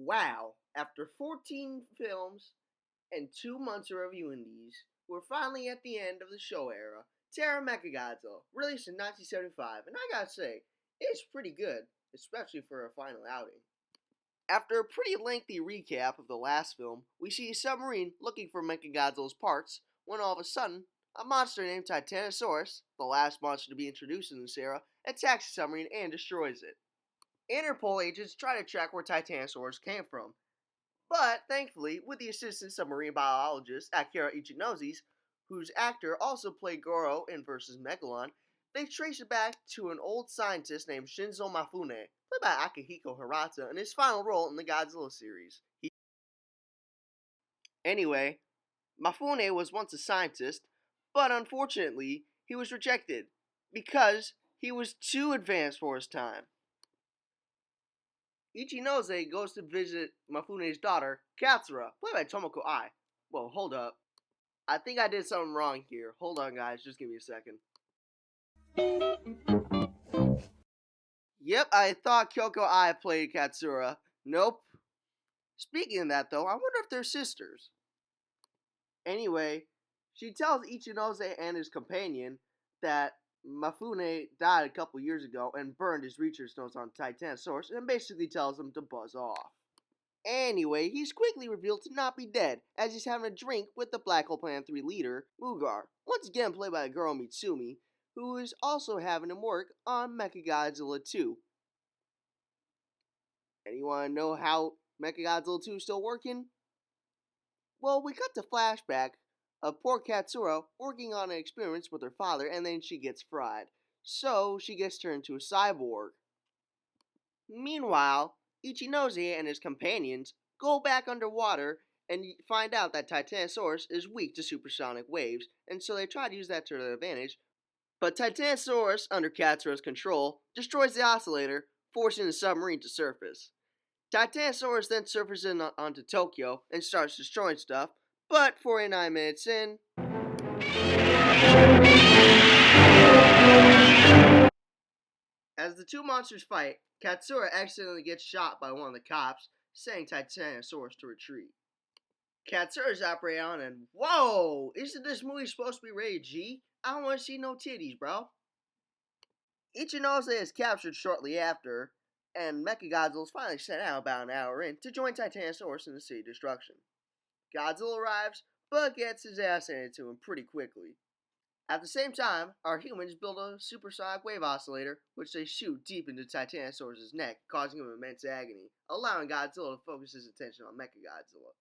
Wow, after 14 films and 2 months of reviewing these, we're finally at the end of the show era. Terra Mechagodzilla, released in 1975, and I gotta say, it's pretty good, especially for a final outing. After a pretty lengthy recap of the last film, we see a submarine looking for Mechagodzilla's parts when all of a sudden, a monster named Titanosaurus, the last monster to be introduced in this era, attacks the submarine and destroys it. Interpol agents try to track where Titanosaurus came from, but thankfully, with the assistance of marine biologist Akira Ichinose, whose actor also played Goro in vs. Megalon, they trace it back to an old scientist named Shinzo Mifune, played by Akihiko Hirata in his final role in the Godzilla series. Anyway, Mifune was once a scientist, but unfortunately, he was rejected because he was too advanced for his time. Ichinose goes to visit Mifune's daughter, Katsura, played by Toho Co. Well, hold up. I think I did something wrong here. Hold on, guys. Just give me a second. Yep, I thought Kyoko Ai played Katsura. Nope. Speaking of that, though, I wonder if they're sisters. Anyway, she tells Ichinose and his companion that Mifune died a couple years ago and burned his research notes on Titanosaurus and basically tells him to buzz off. Anyway, he's quickly revealed to not be dead, as he's having a drink with the Black Hole Plan 3 leader, Mugar, once again played by Goro Mitsumi, who is also having him work on Mechagodzilla 2. Anyone know how Mechagodzilla 2 is still working? Well, we cut to flashback of poor Katsura working on an experiment with her father, and then she gets fried. So, she gets turned into a cyborg. Meanwhile, Ichinose and his companions go back underwater and find out that Titanosaurus is weak to supersonic waves, and so they try to use that to their advantage. But Titanosaurus, under Katsura's control, destroys the oscillator, forcing the submarine to surface. Titanosaurus then surfaces onto Tokyo and starts destroying stuff, but 49 minutes in, as the two monsters fight, Katsura accidentally gets shot by one of the cops, sending Titanosaurus to retreat. Katsura's operating on and, whoa, isn't this movie supposed to be rated G? I don't want to see no titties, bro. Ichinose is captured shortly after, and Mechagodzilla is finally sent out about an hour in to join Titanosaurus in the City of Destruction. Godzilla arrives, but gets his ass handed to him pretty quickly. At the same time, our humans build a supersonic wave oscillator, which they shoot deep into Titanosaurus' neck, causing him immense agony, allowing Godzilla to focus his attention on Mechagodzilla.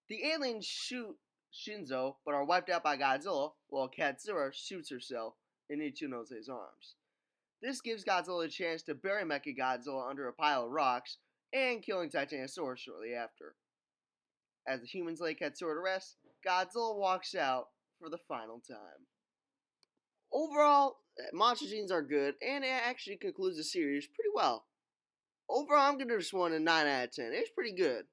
The aliens shoot Shinzo, but are wiped out by Godzilla, while Katsura shoots herself in Ichinose's arms. This gives Godzilla a chance to bury Mechagodzilla under a pile of rocks, and killing Titanosaurus shortly after. As the humans lay Katsura to rest, Godzilla walks out for the final time. Overall, monster scenes are good, and it actually concludes the series pretty well. Overall, I'm gonna give this one a 9 out of 10. It's pretty good.